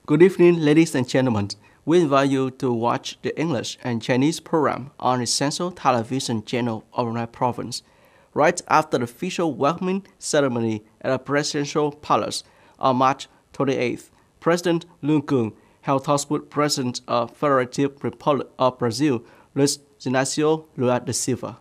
Good evening, ladies and gentlemen. We invite you to watch the English and Chinese program on the Central Television channel of Brunei Province. Right after the official welcoming ceremony at the Presidential Palace on March 28th, President Lung Kung held talks with President of Federative Republic of Brazil, Luiz Inácio Lula da Silva.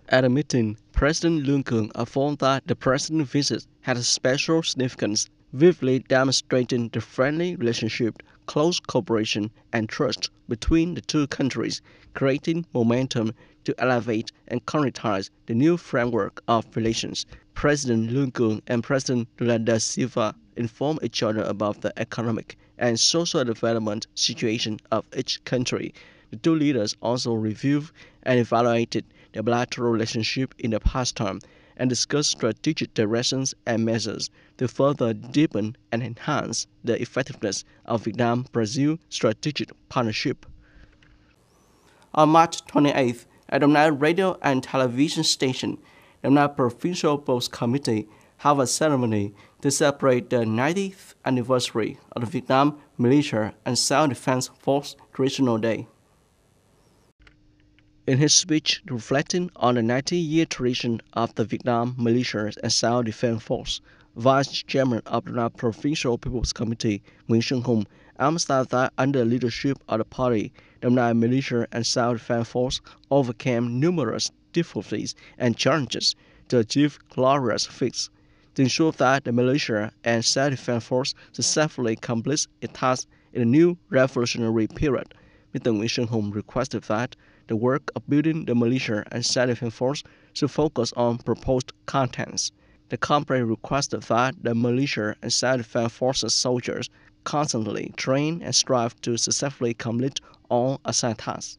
At a meeting, President Lung Kung affirmed that the president's visit had a special significance, vividly demonstrating the friendly relationship, close cooperation, and trust between the two countries, creating momentum to elevate and concretize the new framework of relations. President Lung Kung and President Lula da Silva informed each other about the economic and social development situation of each country. The two leaders also reviewed and evaluated the bilateral relationship in the past time and discussed strategic directions and measures to further deepen and enhance the effectiveness of Vietnam-Brazil strategic partnership. On March 28th, at the Brunei Radio and Television Station, the Brunei Provincial Post Committee held a ceremony to celebrate the 90th anniversary of the Vietnam Militia and Self-Defense Force Traditional Day. In his speech reflecting on the 90-year tradition of the Vietnam Militia and Self-Defense Force, Vice Chairman of the Brunei Provincial People's Committee, Nguyễn Xuân Hùng, emphasized that under the leadership of the party, the Brunei Militia and Self-Defense Force overcame numerous difficulties and challenges to achieve glorious feats. To ensure that the Militia and Self-Defense Force successfully completes its task in the new revolutionary period, Mr. Nguyễn Xuân Hùng requested that the work of building the militia and self-defense force should focus on proposed contents. The company requested that the militia and self-defense forces soldiers constantly train and strive to successfully complete all assigned tasks.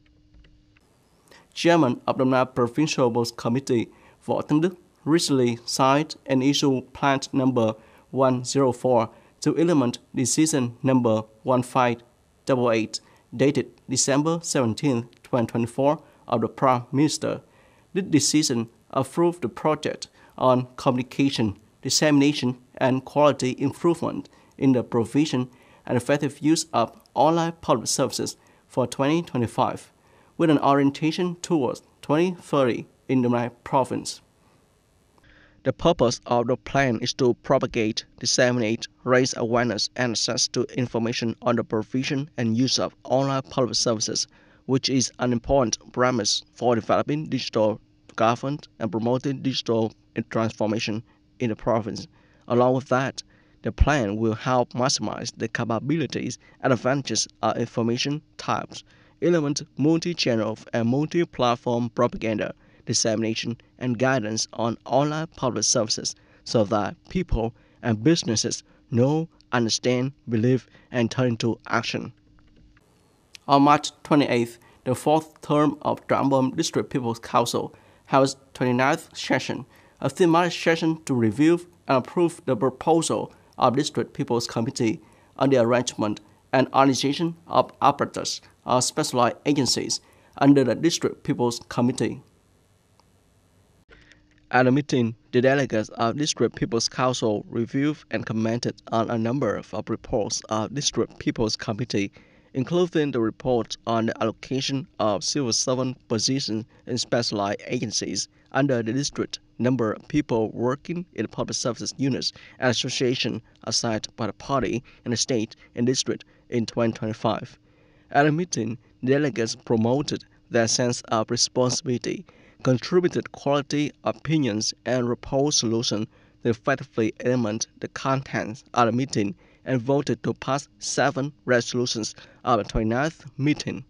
Chairman of the Brunei Provincial Post Committee, Võ Tấn Đức, recently signed and issued Plan Number 104 to implement Decision Number 1588, dated December 17, 2024, of the Prime Minister. This decision approved the project on communication, dissemination, and quality improvement in the provision and effective use of online public services for 2025, with an orientation towards 2030 in the Brunei Province. The purpose of the plan is to propagate, disseminate, raise awareness and access to information on the provision and use of online public services, which is an important premise for developing digital government and promoting digital transformation in the province. Along with that, the plan will help maximize the capabilities and advantages of information types, implement multi-channel and multi-platform propaganda, dissemination, and guidance on online public services so that people and businesses know, understand, believe, and turn into action. On March 28th, the fourth term of Trảng Bom District People's Council held its 29th session, a thematic session to review and approve the proposal of District People's Committee on the arrangement and organization of apparatus of specialized agencies under the District People's Committee. At the meeting, the delegates of District People's Council reviewed and commented on a number of reports of District People's Committee, including the report on the allocation of civil servant positions in specialized agencies under the district, number of people working in the public services units and association assigned by the party in the state and district in 2025. At the meeting, delegates promoted their sense of responsibility, contributed quality opinions, and proposed solutions to effectively implement the contents of the meeting, and voted to pass 7 resolutions of the 29th meeting.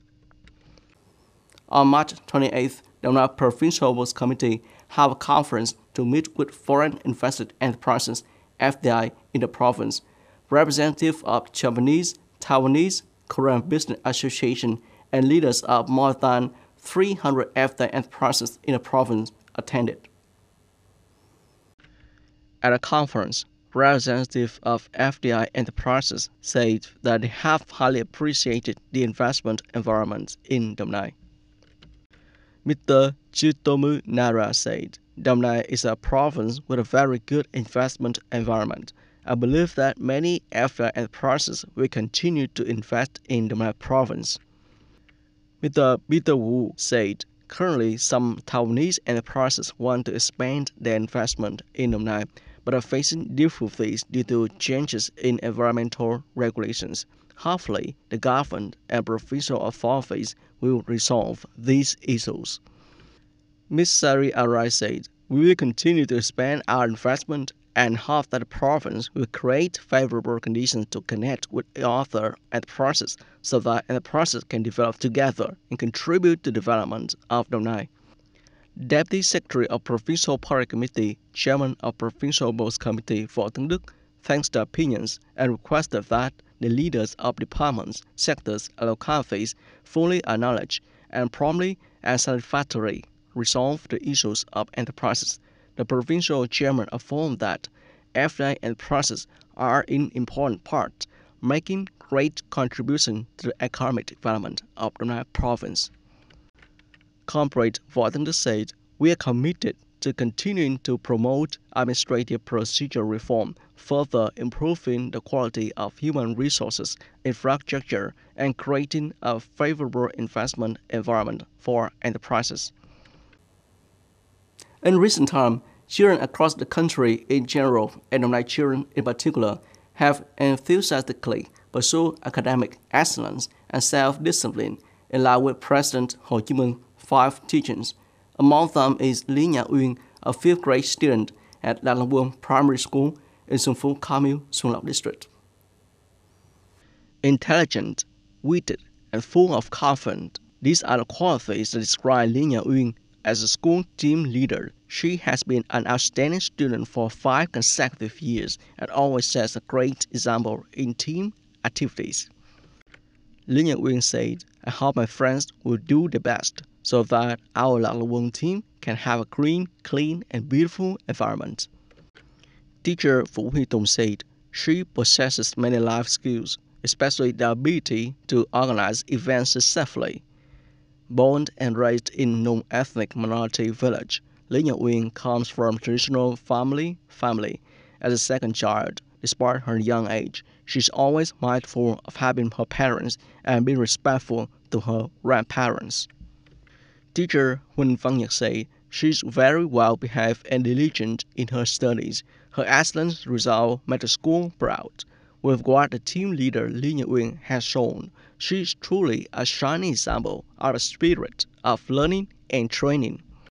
On March 28th, the Brunei Provincial Post Committee held a conference to meet with foreign invested enterprises (FDI) in the province, representatives of Japanese, Taiwanese, Korean Business Association, and leaders of more than 300 FDI enterprises in the province attended. At a conference, representatives of FDI enterprises said that they have highly appreciated the investment environment in Brunei. Mr. Chitomu Nara said, Brunei is a province with a very good investment environment. I believe that many FI enterprises will continue to invest in the Đồng Nai province. Mr. Peter Wu said, currently some Taiwanese enterprises want to expand their investment in Đồng Nai, but are facing difficulties due to changes in environmental regulations. Hopefully, the government and provincial authorities will resolve these issues. Ms. Sari Arai said, we will continue to expand our investment and hope that the province will create favorable conditions to connect with other enterprises so that enterprises can develop together and contribute to the development of Đồng Nai. Deputy Secretary of Provincial Party Committee, Chairman of Provincial Board Committee Võ Tấn Đức, thanks the opinions and requested that the leaders of departments, sectors, and localities fully acknowledge and promptly and satisfactorily resolve the issues of enterprises. The provincial chairman affirmed that FDI enterprises are in important part making great contribution to the economic development of the Đồng Nai province. Comrade Võ Tấn Đức said, we are committed to continuing to promote administrative procedure reform, further improving the quality of human resources, infrastructure, and creating a favorable investment environment for enterprises. In recent times, children across the country in general, and Đồng Nai children in particular, have enthusiastically pursued academic excellence and self-discipline in line with President Hồ Chí Minh 5 teachings. Among them is Lý Nhã Uyên, a 5th grade student at Lạc Long Quân Primary School in Xuân Phú Commune, Xuân Lộc District. Intelligent, witted, and full of confidence, these are the qualities that describe Lý Nhã Uyên. As a school team leader, she has been an outstanding student for 5 consecutive years and always sets a great example in team activities. Lý Nhã Uyên said, I hope my friends will do their best so that our Lạc Long Quân team can have a green, clean, and beautiful environment. Teacher Vũ Huy Tùng said, she possesses many life skills, especially the ability to organize events successfully. Born and raised in non-ethnic minority village, Lý Nhã Uyên comes from traditional family. As a second child, despite her young age, she's always mindful of having her parents and being respectful to her grandparents. Teacher Huỳnh Văn Nhật said, she's very well behaved and diligent in her studies. Her excellent result made the school proud. With what the team leader Lý Nhã Uyên has shown, she is truly a shining example of the spirit of learning and training.